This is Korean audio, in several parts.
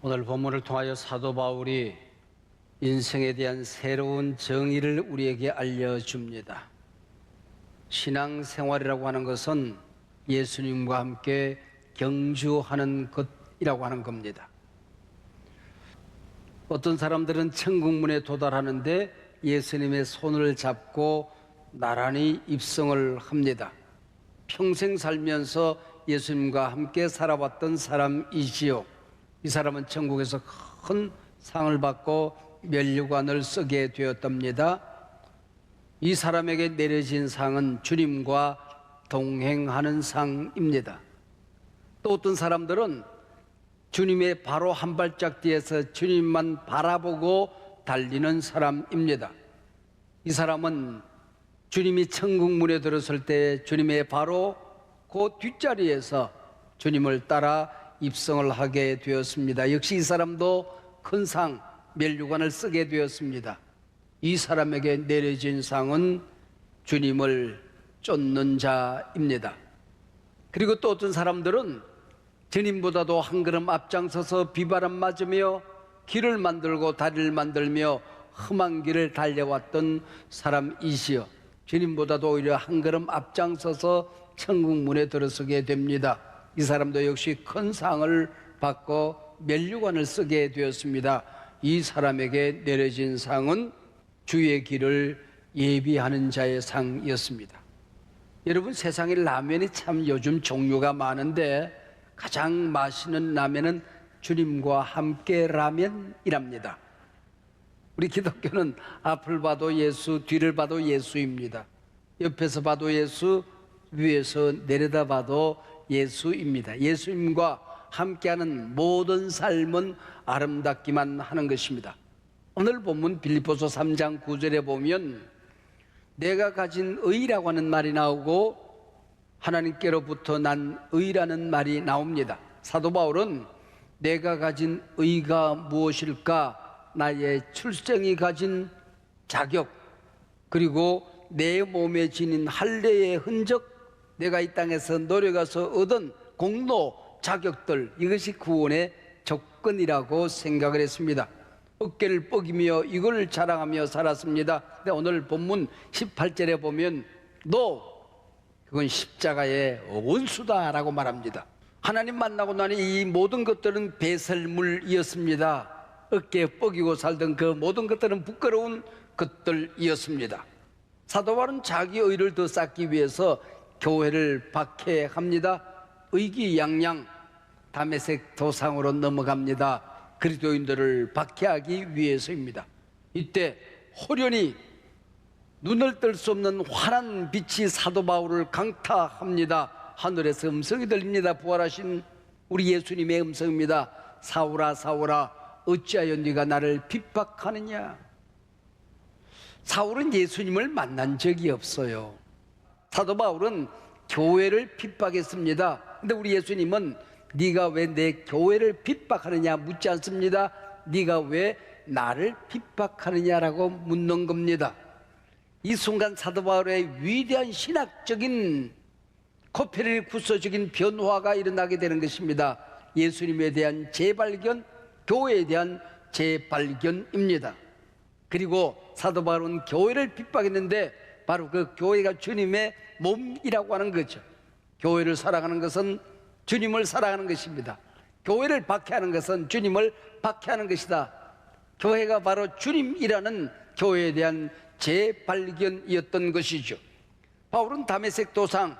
오늘 본문을 통하여 사도 바울이 인생에 대한 새로운 정의를 우리에게 알려줍니다. 신앙생활이라고 하는 것은 예수님과 함께 경주하는 것이라고 하는 겁니다. 어떤 사람들은 천국문에 도달하는데 예수님의 손을 잡고 나란히 입성을 합니다. 평생 살면서 예수님과 함께 살아왔던 사람이지요. 이 사람은 천국에서 큰 상을 받고 면류관을 쓰게 되었답니다. 이 사람에게 내려진 상은 주님과 동행하는 상입니다. 또 어떤 사람들은 주님의 바로 한 발짝 뒤에서 주님만 바라보고 달리는 사람입니다. 이 사람은 주님이 천국문에 들었을 때 주님의 바로 그 뒷자리에서 주님을 따라 입성을 하게 되었습니다. 역시 이 사람도 큰 상, 면류관을 쓰게 되었습니다. 이 사람에게 내려진 상은 주님을 쫓는 자입니다. 그리고 또 어떤 사람들은 주님보다도 한 걸음 앞장서서 비바람 맞으며 길을 만들고 다리를 만들며 험한 길을 달려왔던 사람이시여, 주님보다도 오히려 한 걸음 앞장서서 천국문에 들어서게 됩니다. 이 사람도 역시 큰 상을 받고 면류관을 쓰게 되었습니다. 이 사람에게 내려진 상은 주의 길을 예비하는 자의 상이었습니다. 여러분, 세상에 라면이 참 요즘 종류가 많은데 가장 맛있는 라면은 주님과 함께 라면이랍니다. 우리 기독교는 앞을 봐도 예수, 뒤를 봐도 예수입니다. 옆에서 봐도 예수, 위에서 내려다봐도 예수입니다. 예수님과 함께하는 모든 삶은 아름답기만 하는 것입니다. 오늘 본문 빌립보서 3장 9절에 보면 내가 가진 의라고 하는 말이 나오고 하나님께로부터 난 의라는 말이 나옵니다. 사도 바울은 내가 가진 의가 무엇일까? 나의 출생이 가진 자격, 그리고 내 몸에 지닌 할례의 흔적, 내가 이 땅에서 노력해서 얻은 공로, 자격들, 이것이 구원의 조건이라고 생각을 했습니다. 어깨를 뻐기며 이걸 자랑하며 살았습니다. 근데 오늘 본문 18절에 보면 그건 십자가의 원수다라고 말합니다. 하나님 만나고 나니 이 모든 것들은 배설물이었습니다. 어깨에 뻐기고 살던 그 모든 것들은 부끄러운 것들이었습니다. 사도 바울은 자기 의를 더 쌓기 위해서 교회를 박해합니다. 의기양양 다메섹 도상으로 넘어갑니다. 그리스도인들을 박해하기 위해서입니다. 이때 호련히 눈을 뜰 수 없는 환한 빛이 사도 바울을 강타합니다. 하늘에서 음성이 들립니다. 부활하신 우리 예수님의 음성입니다. 사울아 사울아 어찌하여 네가 나를 핍박하느냐. 사울은 예수님을 만난 적이 없어요. 사도 바울은 교회를 핍박했습니다. 근데 우리 예수님은 네가 왜 내 교회를 핍박하느냐 묻지 않습니다. 네가 왜 나를 핍박하느냐라고 묻는 겁니다. 이 순간 사도 바울의 위대한 신학적인 코페르니쿠스적인 변화가 일어나게 되는 것입니다. 예수님에 대한 재발견, 교회에 대한 재발견입니다. 그리고 사도 바울은 교회를 핍박했는데 바로 그 교회가 주님의 몸이라고 하는 거죠. 교회를 사랑하는 것은 주님을 사랑하는 것입니다. 교회를 박해하는 것은 주님을 박해하는 것이다. 교회가 바로 주님이라는 교회에 대한 재발견이었던 것이죠. 바울은 다메섹 도상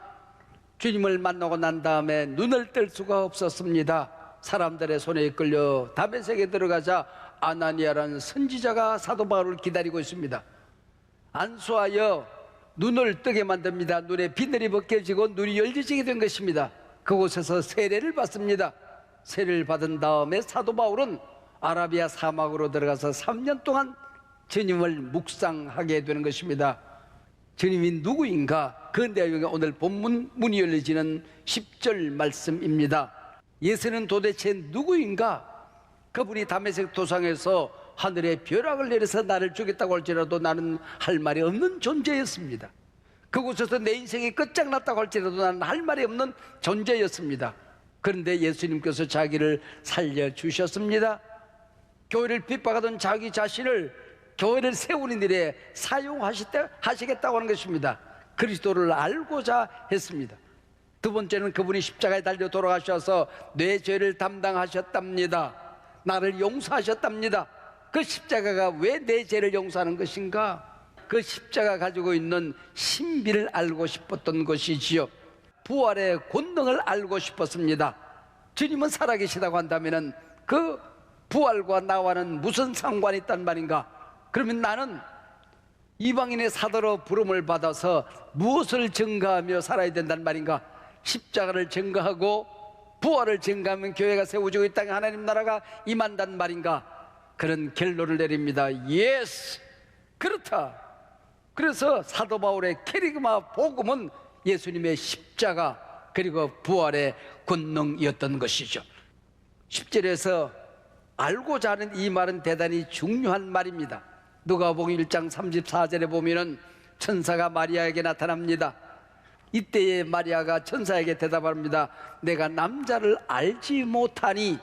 주님을 만나고 난 다음에 눈을 뜰 수가 없었습니다. 사람들의 손에 이끌려 다메섹에 들어가자 아나니아라는 선지자가 사도 바울을 기다리고 있습니다. 안수하여 눈을 뜨게 만듭니다. 눈에 비늘이 벗겨지고 눈이 열려지게 된 것입니다. 그곳에서 세례를 받습니다. 세례를 받은 다음에 사도 바울은 아라비아 사막으로 들어가서 3년 동안 주님을 묵상하게 되는 것입니다. 주님이 누구인가? 그 내용이 오늘 본문 문이 열려지는 10절 말씀입니다. 예수는 도대체 누구인가? 그분이 다메섹 도상에서 하늘에 벼락을 내려서 나를 죽였다고 할지라도 나는 할 말이 없는 존재였습니다. 그곳에서 내 인생이 끝장났다고 할지라도 나는 할 말이 없는 존재였습니다. 그런데 예수님께서 자기를 살려주셨습니다. 교회를 핍박하던 자기 자신을 교회를 세우는 일에 사용하시겠다고 하는 것입니다. 그리스도를 알고자 했습니다. 두 번째는 그분이 십자가에 달려 돌아가셔서 내 죄를 담당하셨답니다. 나를 용서하셨답니다. 그 십자가가 왜 내 죄를 용서하는 것인가? 그 십자가 가지고 있는 신비를 알고 싶었던 것이지요. 부활의 권능을 알고 싶었습니다. 주님은 살아계시다고 한다면 그 부활과 나와는 무슨 상관이 있단 말인가? 그러면 나는 이방인의 사도로 부름을 받아서 무엇을 증거하며 살아야 된단 말인가? 십자가를 증거하고 부활을 증거하면 교회가 세워지고 이 땅에 하나님 나라가 임한단 말인가? 그런 결론을 내립니다. 예스! 그렇다. 그래서 사도 바울의 캐리그마 복음은 예수님의 십자가 그리고 부활의 권능이었던 것이죠. 10절에서 알고자 하는 이 말은 대단히 중요한 말입니다. 누가복음 1장 34절에 보면은 천사가 마리아에게 나타납니다. 이때에 마리아가 천사에게 대답합니다. 내가 남자를 알지 못하니,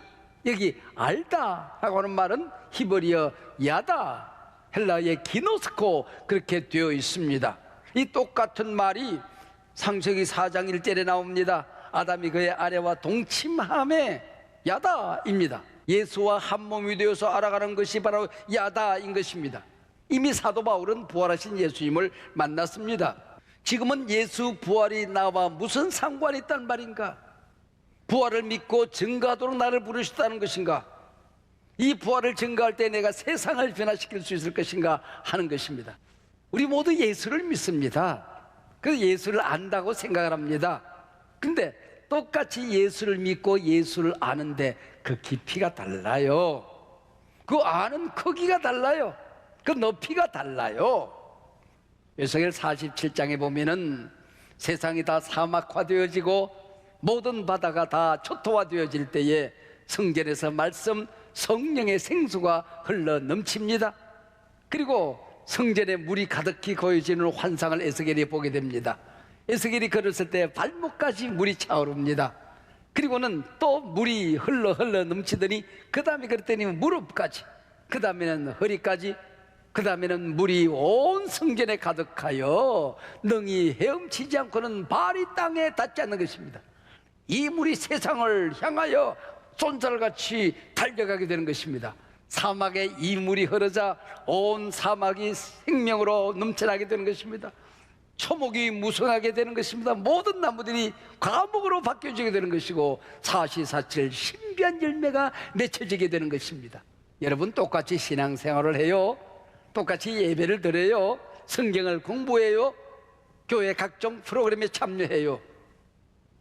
여기 알다 라고 하는 말은 히브리어 야다, 헬라의 기노스코 그렇게 되어 있습니다. 이 똑같은 말이 창세기 4장 1절에 나옵니다. 아담이 그의 아내와 동침함에 야다입니다. 예수와 한 몸이 되어서 알아가는 것이 바로 야다인 것입니다. 이미 사도 바울은 부활하신 예수님을 만났습니다. 지금은 예수 부활이 나와 무슨 상관이 있단 말인가? 부활을 믿고 증거하도록 나를 부르셨다는 것인가? 이 부활을 증거할 때 내가 세상을 변화시킬 수 있을 것인가 하는 것입니다. 우리 모두 예수를 믿습니다. 그래서 예수를 안다고 생각을 합니다. 근데 똑같이 예수를 믿고 예수를 아는데 그 깊이가 달라요. 그 아는 크기가 달라요. 그 높이가 달라요. 요셉 47장에 보면은 세상이 다 사막화되어지고 모든 바다가 다 초토화되어질 때에 성전에서 말씀 성령의 생수가 흘러 넘칩니다. 그리고 성전에 물이 가득히 고여지는 환상을 에스겔이 보게 됩니다. 에스겔이 걸었을 때 발목까지 물이 차오릅니다. 그리고는 또 물이 흘러 넘치더니 그 다음에 그랬더니 무릎까지, 그 다음에는 허리까지, 그 다음에는 물이 온 성전에 가득하여 능히 헤엄치지 않고는 발이 땅에 닿지 않는 것입니다. 이 물이 세상을 향하여 쏜살같이 달려가게 되는 것입니다. 사막에 이 물이 흐르자 온 사막이 생명으로 넘쳐나게 되는 것입니다. 초목이 무성하게 되는 것입니다. 모든 나무들이 과목으로 바뀌어지게 되는 것이고 사시사철 신비한 열매가 맺혀지게 되는 것입니다. 여러분 똑같이 신앙생활을 해요. 똑같이 예배를 드려요. 성경을 공부해요. 교회 각종 프로그램에 참여해요.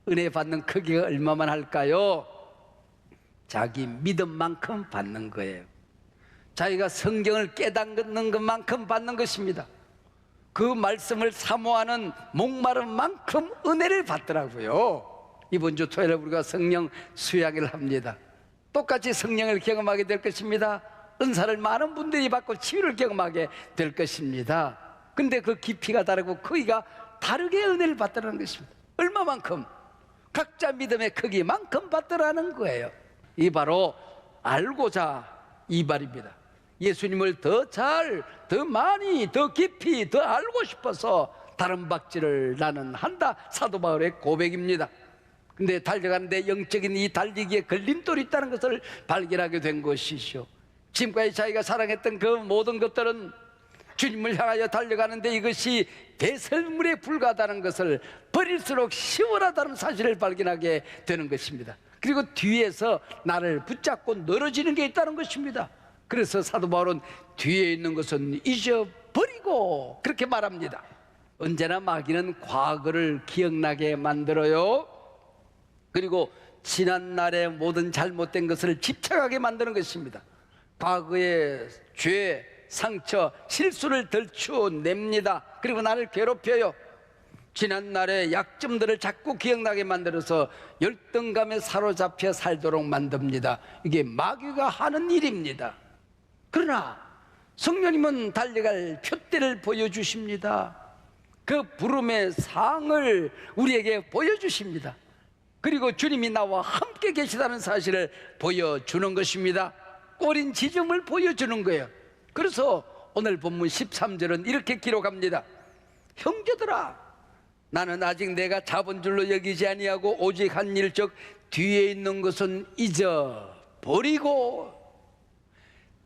은혜 받는 크기가 얼마만 할까요? 자기 믿음만큼 받는 거예요. 자기가 성경을 깨닫는 것만큼 받는 것입니다. 그 말씀을 사모하는 목마른 만큼 은혜를 받더라고요. 이번 주 토요일에 우리가 성령 수양을 합니다. 똑같이 성령을 경험하게 될 것입니다. 은사를 많은 분들이 받고 치유를 경험하게 될 것입니다. 근데 그 깊이가 다르고 크기가 다르게 은혜를 받더라는 것입니다. 얼마만큼? 각자 믿음의 크기만큼 받더라는 거예요. 이 바로 알고자 이 말입니다. 예수님을 더 잘, 더 많이, 더 깊이, 더 알고 싶어서 다른 박질을 나는 한다. 사도 바울의 고백입니다. 근데 달려가는데 영적인 이 달리기에 걸림돌이 있다는 것을 발견하게 된 것이죠. 지금까지 자기가 사랑했던 그 모든 것들은 주님을 향하여 달려가는데 이것이 배설물에 불과하다는 것을 버릴수록 시원하다는 사실을 발견하게 되는 것입니다. 그리고 뒤에서 나를 붙잡고 늘어지는 게 있다는 것입니다. 그래서 사도 바울은 뒤에 있는 것은 잊어버리고 그렇게 말합니다. 언제나 마귀는 과거를 기억나게 만들어요. 그리고 지난날의 모든 잘못된 것을 집착하게 만드는 것입니다. 과거의 죄, 상처, 실수를 들추어냅니다. 그리고 나를 괴롭혀요. 지난날의 약점들을 자꾸 기억나게 만들어서 열등감에 사로잡혀 살도록 만듭니다. 이게 마귀가 하는 일입니다. 그러나 성령님은 달려갈 표대를 보여주십니다. 그 부름의 상을 우리에게 보여주십니다. 그리고 주님이 나와 함께 계시다는 사실을 보여주는 것입니다. 꼬린 지점을 보여주는 거예요. 그래서 오늘 본문 13절은 이렇게 기록합니다. 형제들아, 나는 아직 내가 잡은 줄로 여기지 아니하고 오직 한 일 즉 뒤에 있는 것은 잊어버리고,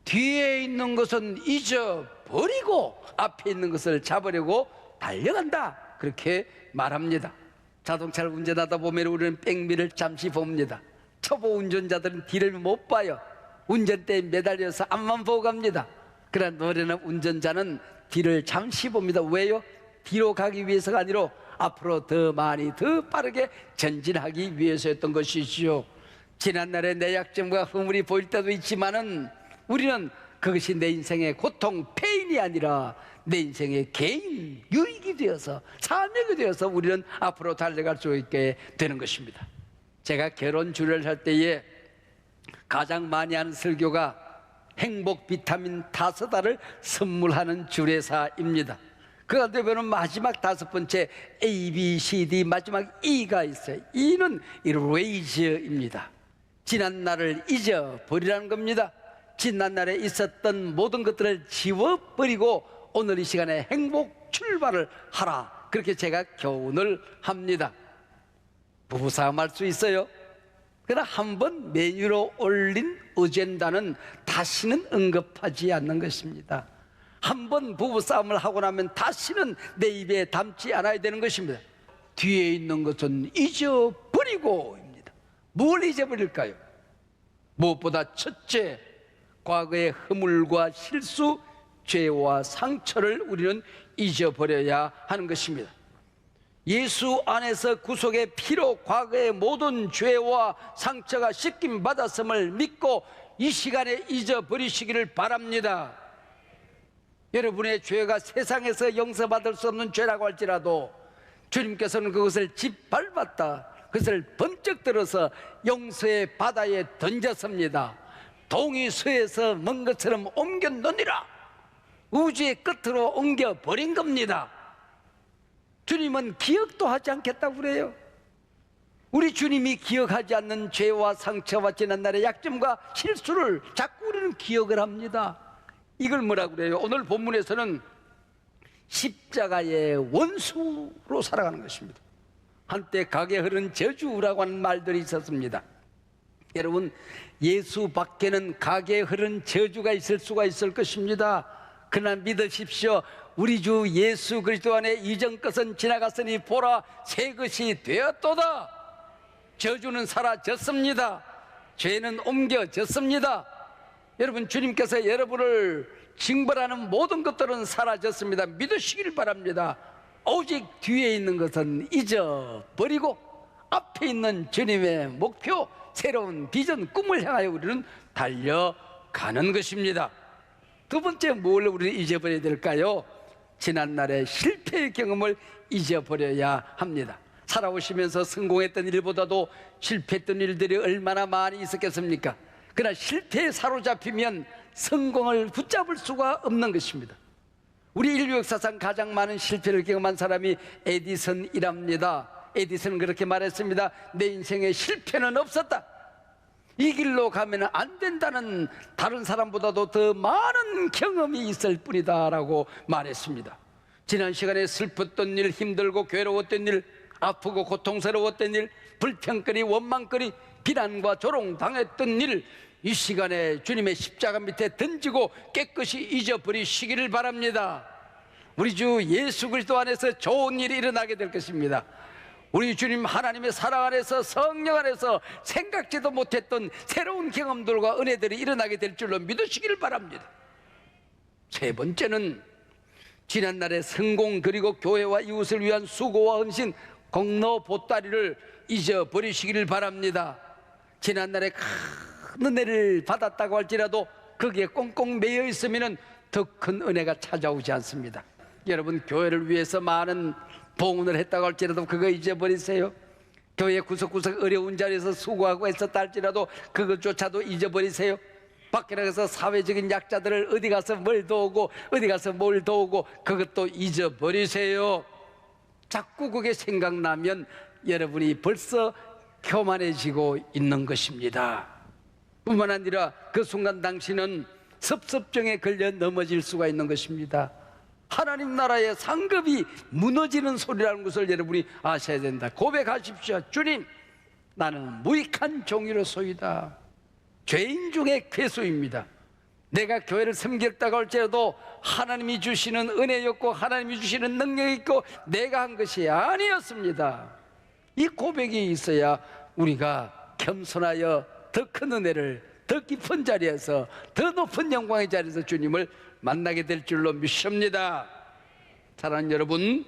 뒤에 있는 것은 잊어버리고 앞에 있는 것을 잡으려고 달려간다, 그렇게 말합니다. 자동차를 운전하다 보면 우리는 백미를 잠시 봅니다. 초보 운전자들은 뒤를 못 봐요. 운전대에 매달려서 앞만 보고 갑니다. 그러나 노래는 운전자는 뒤를 잠시 봅니다. 왜요? 뒤로 가기 위해서가 아니라 앞으로 더 많이 더 빠르게 전진하기 위해서였던 것이지요. 지난날에 내 약점과 허물이 보일 때도 있지만은 우리는 그것이 내 인생의 고통, 페인이 아니라 내 인생의 개인 유익이 되어서, 사명이 되어서 우리는 앞으로 달려갈 수 있게 되는 것입니다. 제가 결혼 주례를 할 때에 가장 많이 하는 설교가 행복 비타민 5알을 선물하는 주례사입니다. 그 가운데 보면 마지막 5번째 A, B, C, D 마지막 E가 있어요. E는 Erase입니다. 지난 날을 잊어버리라는 겁니다. 지난 날에 있었던 모든 것들을 지워버리고 오늘 이 시간에 행복 출발을 하라, 그렇게 제가 교훈을 합니다. 부부싸움 할 수 있어요. 그러나 한번 메뉴로 올린 어젠다는 다시는 언급하지 않는 것입니다. 한번 부부싸움을 하고 나면 다시는 내 입에 담지 않아야 되는 것입니다. 뒤에 있는 것은 잊어버리고입니다. 뭘 잊어버릴까요? 무엇보다 첫째, 과거의 허물과 실수, 죄와 상처를 우리는 잊어버려야 하는 것입니다. 예수 안에서 구속의 피로 과거의 모든 죄와 상처가 씻김 받았음을 믿고 이 시간에 잊어버리시기를 바랍니다. 여러분의 죄가 세상에서 용서받을 수 없는 죄라고 할지라도 주님께서는 그것을 짓밟았다, 그것을 번쩍 들어서 용서의 바다에 던졌습니다. 동이 서에서 먼 것처럼 옮겨 놓으니라, 우주의 끝으로 옮겨버린 겁니다. 주님은 기억도 하지 않겠다고 그래요. 우리 주님이 기억하지 않는 죄와 상처와 지난날의 약점과 실수를 자꾸 우리는 기억을 합니다. 이걸 뭐라고 그래요? 오늘 본문에서는 십자가의 원수로 살아가는 것입니다. 한때 각에 흐른 저주라고 하는 말들이 있었습니다. 여러분, 예수 밖에는 각에 흐른 저주가 있을 수가 있을 것입니다. 그러나 믿으십시오. 우리 주 예수 그리스도 안에 이전 것은 지나갔으니 보라, 새 것이 되었도다. 저주는 사라졌습니다. 죄는 옮겨졌습니다. 여러분, 주님께서 여러분을 징벌하는 모든 것들은 사라졌습니다. 믿으시길 바랍니다. 오직 뒤에 있는 것은 잊어버리고 앞에 있는 주님의 목표, 새로운 비전, 꿈을 향하여 우리는 달려가는 것입니다. 두 번째, 뭘 우리는 잊어버려야 될까요? 지난날의 실패의 경험을 잊어버려야 합니다. 살아오시면서 성공했던 일보다도 실패했던 일들이 얼마나 많이 있었겠습니까? 그러나 실패에 사로잡히면 성공을 붙잡을 수가 없는 것입니다. 우리 인류 역사상 가장 많은 실패를 경험한 사람이 에디슨이랍니다. 에디슨은 그렇게 말했습니다. 내 인생에 실패는 없었다. 이 길로 가면 안 된다는 다른 사람보다도 더 많은 경험이 있을 뿐이다 라고 말했습니다. 지난 시간에 슬펐던 일, 힘들고 괴로웠던 일, 아프고 고통스러웠던 일, 불평거리, 원망거리, 비난과 조롱당했던 일, 이 시간에 주님의 십자가 밑에 던지고 깨끗이 잊어버리시기를 바랍니다. 우리 주 예수 그리스도 안에서 좋은 일이 일어나게 될 것입니다. 우리 주님 하나님의 사랑 안에서, 성령 안에서 생각지도 못했던 새로운 경험들과 은혜들이 일어나게 될 줄로 믿으시기를 바랍니다. 세 번째는 지난날의 성공, 그리고 교회와 이웃을 위한 수고와 헌신, 공로 보따리를 잊어버리시기를 바랍니다. 지난날에 큰 은혜를 받았다고 할지라도 거기에 꽁꽁 매여 있으면 더 큰 은혜가 찾아오지 않습니다. 여러분, 교회를 위해서 많은 봉헌을 했다고 할지라도 그거 잊어버리세요. 교회 구석구석 어려운 자리에서 수고하고 했었다 할지라도 그것조차도 잊어버리세요. 밖에 나가서 사회적인 약자들을 어디 가서 뭘 도우고 어디 가서 뭘 도우고 그것도 잊어버리세요. 자꾸 그게 생각나면 여러분이 벌써 교만해지고 있는 것입니다. 뿐만 아니라 그 순간 당신은 섭섭증에 걸려 넘어질 수가 있는 것입니다. 하나님 나라의 상급이 무너지는 소리라는 것을 여러분이 아셔야 된다. 고백하십시오. 주님, 나는 무익한 종이로소이다. 죄인 중에 괴수입니다. 내가 교회를 섬겼다고 할지라도 하나님이 주시는 은혜였고 하나님이 주시는 능력이 있고 내가 한 것이 아니었습니다. 이 고백이 있어야 우리가 겸손하여 더 큰 은혜를, 더 깊은 자리에서, 더 높은 영광의 자리에서 주님을 만나게 될 줄로 믿습니다. 사랑하는 여러분,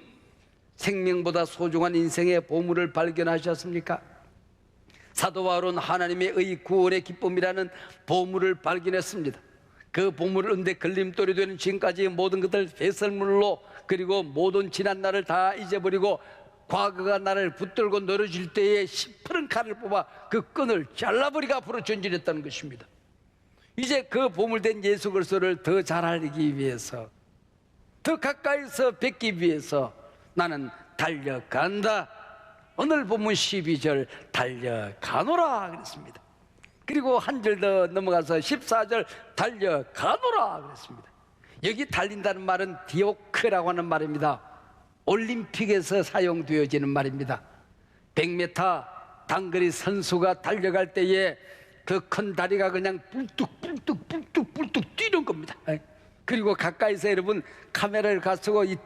생명보다 소중한 인생의 보물을 발견하셨습니까? 사도 바울은 하나님의 의 구원의 기쁨이라는 보물을 발견했습니다. 그 보물을 은대 걸림돌이 되는 지금까지의 모든 것들 배설물로, 그리고 모든 지난 날을 다 잊어버리고 과거가 나를 붙들고 늘어질 때에 시퍼런 칼을 뽑아 그 끈을 잘라버리고 앞으로 전진했다는 것입니다. 이제 그 보물된 예수 그리스도를 더 잘 알기 위해서, 더 가까이서 뵙기 위해서 나는 달려간다. 오늘 본문 12절 달려가노라 그랬습니다. 그리고 한 절 더 넘어가서 14절 달려가노라 그랬습니다. 여기 달린다는 말은 디오크라고 하는 말입니다. 올림픽에서 사용되어지는 말입니다. 100m 단거리 선수가 달려갈 때에 그 큰 다리가 그냥 뿔뚝 뛰는 겁니다. 그리고 가까이서 여러분 카메라를 가지고 이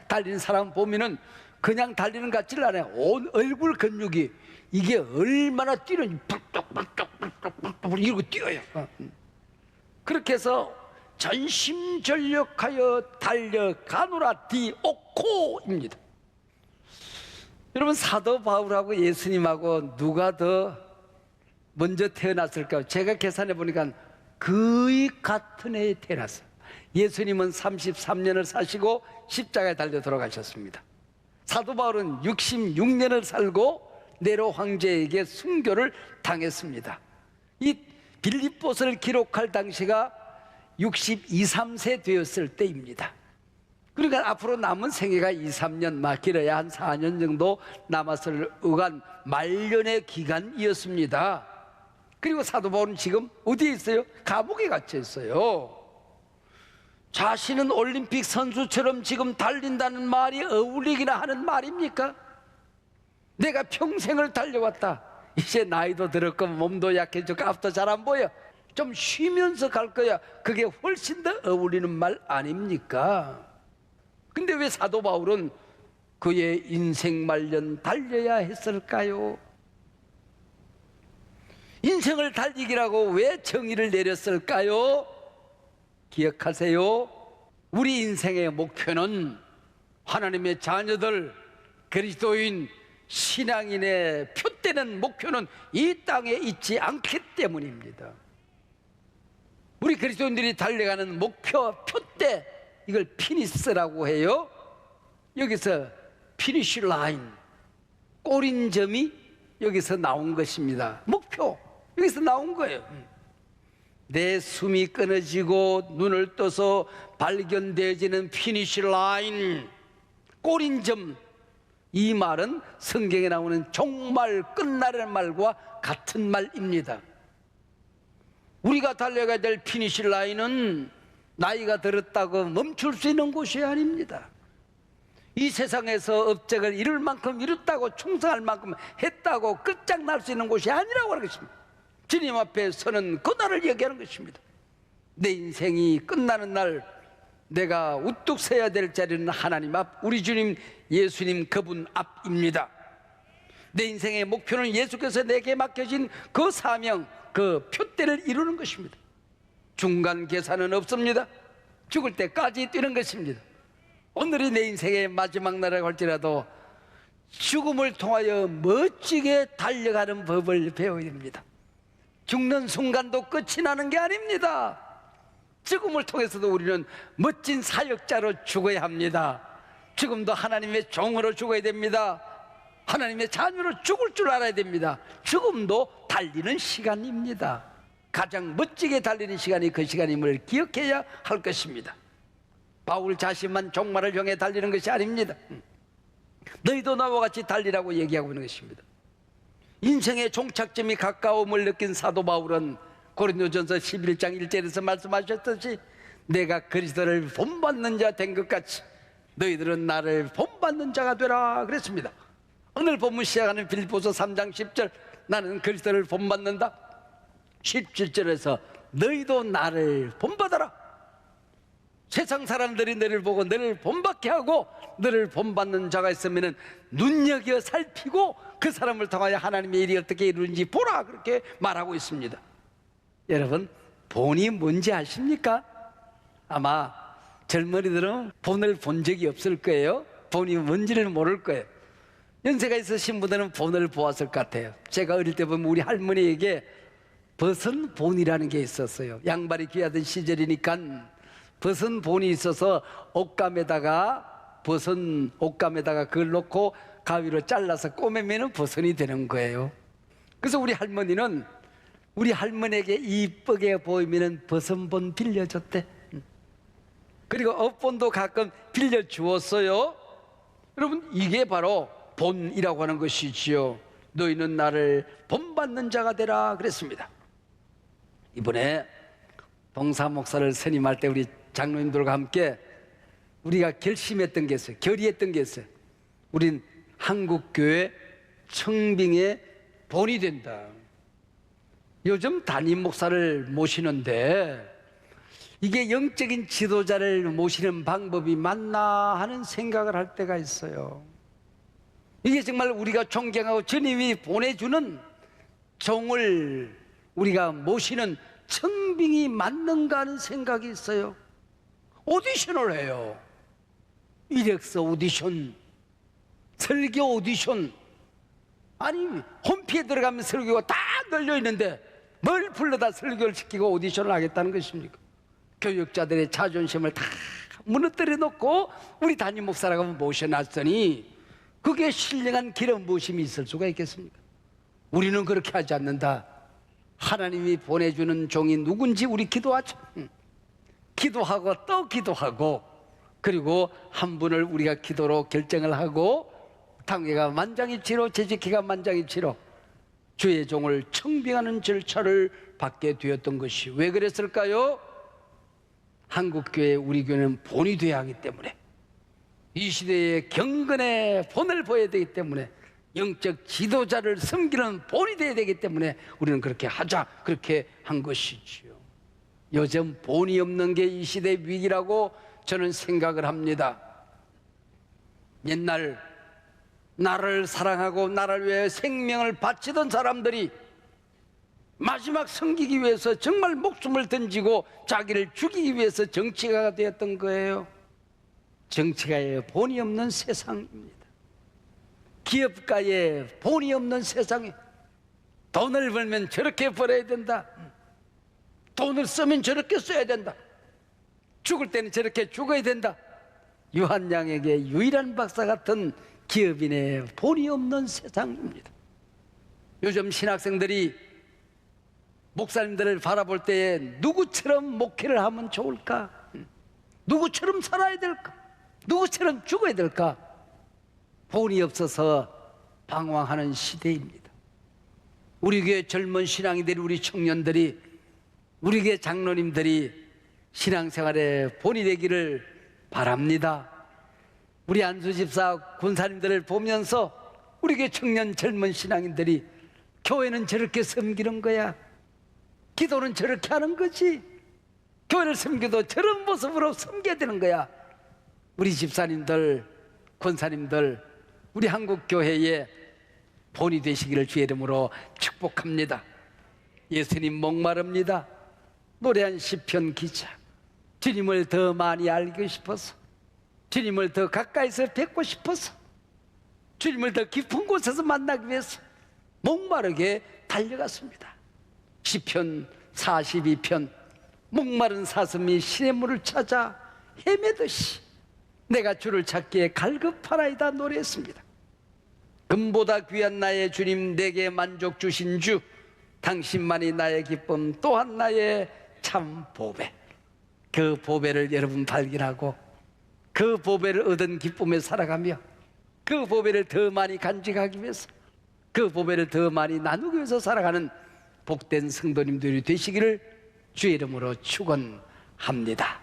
달리는 사람 보면은 그냥 달리는 것 같지는 않아요. 온 얼굴 근육이 이게 얼마나 뛰는지 뿔뚝 이러고 뛰어요. 그렇게 해서 전심전력하여 달려가노라 디오코입니다. 여러분, 사도 바울하고 예수님하고 누가 더 먼저 태어났을까요? 제가 계산해 보니까 거의 같은 해에 태어났어요. 예수님은 33년을 사시고 십자가에 달려 돌아가셨습니다. 사도 바울은 66년을 살고 네로 황제에게 순교를 당했습니다. 이 빌립보서를 기록할 당시가 62, 3세 되었을 때입니다. 그러니까 앞으로 남은 생애가 2, 3년, 막 길어야 한 4년 정도 남았을 의한 말년의 기간이었습니다. 그리고 사도 바울은 지금 어디에 있어요? 감옥에 갇혀 있어요. 자신은 올림픽 선수처럼 지금 달린다는 말이 어울리기나 하는 말입니까? 내가 평생을 달려왔다. 이제 나이도 들었고 몸도 약해지고 앞도 잘 안 보여. 좀 쉬면서 갈 거야. 그게 훨씬 더 어울리는 말 아닙니까? 근데 왜 사도 바울은 그의 인생 말년 달려야 했을까요? 인생을 달리기라고 왜 정의를 내렸을까요? 기억하세요. 우리 인생의 목표는 하나님의 자녀들, 그리스도인, 신앙인의 표되는 목표는 이 땅에 있지 않기 때문입니다. 우리 그리스도인들이 달려가는 목표, 표대, 이걸 피니스라고 해요. 여기서 피니시 라인, 꼬린점이 여기서 나온 것입니다. 목표, 여기서 나온 거예요. 내 숨이 끊어지고 눈을 떠서 발견되어지는 피니시 라인, 꼬린점, 이 말은 성경에 나오는 종말, 끝나라는 말과 같은 말입니다. 우리가 달려가야 될 피니시 라인은 나이가 들었다고 멈출 수 있는 곳이 아닙니다. 이 세상에서 업적을 이룰 만큼 이뤘다고, 충성할 만큼 했다고 끝장날 수 있는 곳이 아니라고 하는 것입니다. 주님 앞에 서는 그날을 얘기하는 것입니다. 내 인생이 끝나는 날 내가 우뚝 서야 될 자리는 하나님 앞, 우리 주님 예수님 그분 앞입니다. 내 인생의 목표는 예수께서 내게 맡겨진 그 사명, 그 표대를 이루는 것입니다. 중간 계산은 없습니다. 죽을 때까지 뛰는 것입니다. 오늘이 내 인생의 마지막 날이라고 할지라도 죽음을 통하여 멋지게 달려가는 법을 배워야 됩니다. 죽는 순간도 끝이 나는 게 아닙니다. 죽음을 통해서도 우리는 멋진 사역자로 죽어야 합니다. 죽음도 하나님의 종으로 죽어야 됩니다. 하나님의 자녀로 죽을 줄 알아야 됩니다. 죽음도 달리는 시간입니다. 가장 멋지게 달리는 시간이 그 시간임을 기억해야 할 것입니다. 바울 자신만 종말을 향해 달리는 것이 아닙니다. 너희도 나와 같이 달리라고 얘기하고 있는 것입니다. 인생의 종착점이 가까움을 느낀 사도 바울은 고린도전서 11장 1절에서 말씀하셨듯이 내가 그리스도를 본받는 자 된 것 같이 너희들은 나를 본받는 자가 되라 그랬습니다. 오늘 본문 시작하는 빌립보서 3장 10절 나는 그리스도를 본받는다. 17절에서 너희도 나를 본받아라. 세상 사람들이 너를 보고 너를 본받게 하고 너를 본받는 자가 있으면 눈여겨 살피고 그 사람을 통하여 하나님의 일이 어떻게 이루는지 보라 그렇게 말하고 있습니다. 여러분 본이 뭔지 아십니까? 아마 젊은이들은 본을 본 적이 없을 거예요. 본이 뭔지를 모를 거예요. 연세가 있으신 분들은 본을 보았을 것 같아요. 제가 어릴 때 보면 우리 할머니에게 벗은 본이라는 게 있었어요. 양말이 귀하던 시절이니까 벗은 본이 있어서 벗은 옷감에다가 그걸 놓고 가위로 잘라서 꼬매면 벗은이 되는 거예요. 그래서 우리 할머니는 우리 할머니에게 이쁘게 보이면 벗은 본 빌려줬대. 그리고 업본도 가끔 빌려주었어요. 여러분 이게 바로 본이라고 하는 것이지요. 너희는 나를 본받는 자가 되라 그랬습니다. 이번에 동사 목사를 선임할 때 우리 장로님들과 함께 우리가 결심했던 게 있어요. 결의했던 게 있어요. 우린 한국교회 청빙의 본이 된다. 요즘 담임 목사를 모시는데 이게 영적인 지도자를 모시는 방법이 맞나 하는 생각을 할 때가 있어요. 이게 정말 우리가 존경하고 주님이 보내주는 종을 우리가 모시는 청빙이 맞는가 하는 생각이 있어요. 오디션을 해요. 이력서 오디션, 설교 오디션. 아니 홈피에 들어가면 설교가 다 널려 있는데 뭘 불러다 설교를 시키고 오디션을 하겠다는 것입니까? 교육자들의 자존심을 다 무너뜨려 놓고 우리 담임 목사라고 모셔놨으니 그게 신령한 기름 부으심이 있을 수가 있겠습니까? 우리는 그렇게 하지 않는다. 하나님이 보내주는 종이 누군지 우리 기도하죠. 기도하고 또 기도하고 그리고 한 분을 우리가 기도로 결정을 하고 당회가 만장일치로 재직회가 만장일치로 주의 종을 청빙하는 절차를 받게 되었던 것이 왜 그랬을까요? 한국교회 우리 교회는 본이 되어야 하기 때문에 이 시대의 경건의 본을 보여야 되기 때문에 영적 지도자를 섬기는 본이 되어야 되기 때문에 우리는 그렇게 하자 그렇게 한 것이지요. 요즘 본이 없는 게 이 시대의 위기라고 저는 생각을 합니다. 옛날 나를 사랑하고 나를 위해 생명을 바치던 사람들이 마지막 섬기기 위해서 정말 목숨을 던지고 자기를 죽이기 위해서 정치가가 되었던 거예요. 정치가의 본이 없는 세상입니다. 기업가의 본이 없는 세상에 돈을 벌면 저렇게 벌어야 된다. 돈을 쓰면 저렇게 써야 된다. 죽을 때는 저렇게 죽어야 된다. 유한양에게 유일한 박사 같은 기업인의 본이 없는 세상입니다. 요즘 신학생들이 목사님들을 바라볼 때에 누구처럼 목회를 하면 좋을까? 누구처럼 살아야 될까? 누구처럼 죽어야 될까? 본이 없어서 방황하는 시대입니다. 우리 교회 젊은 신앙이들이 우리 청년들이 우리 교회 장로님들이 신앙생활에 본이 되기를 바랍니다. 우리 안수 집사 군사님들을 보면서 우리 교회 청년 젊은 신앙인들이 교회는 저렇게 섬기는 거야. 기도는 저렇게 하는 거지. 교회를 섬겨도 저런 모습으로 섬겨야 되는 거야. 우리 집사님들, 권사님들, 우리 한국교회에 본이 되시기를 주의 이름으로 축복합니다. 예수님 목마릅니다. 노래한 시편 기자, 주님을 더 많이 알고 싶어서, 주님을 더 가까이서 뵙고 싶어서, 주님을 더 깊은 곳에서 만나기 위해서 목마르게 달려갔습니다. 시편 42편, 목마른 사슴이 시냇물을 찾아 헤매듯이 내가 주를 찾기에 갈급하나이다 노래했습니다. 금보다 귀한 나의 주님, 내게 만족 주신 주, 당신만이 나의 기쁨, 또한 나의 참 보배. 그 보배를 여러분 발견하고 그 보배를 얻은 기쁨에 살아가며 그 보배를 더 많이 간직하기 위해서 그 보배를 더 많이 나누기 위해서 살아가는 복된 성도님들이 되시기를 주의 이름으로 축원합니다.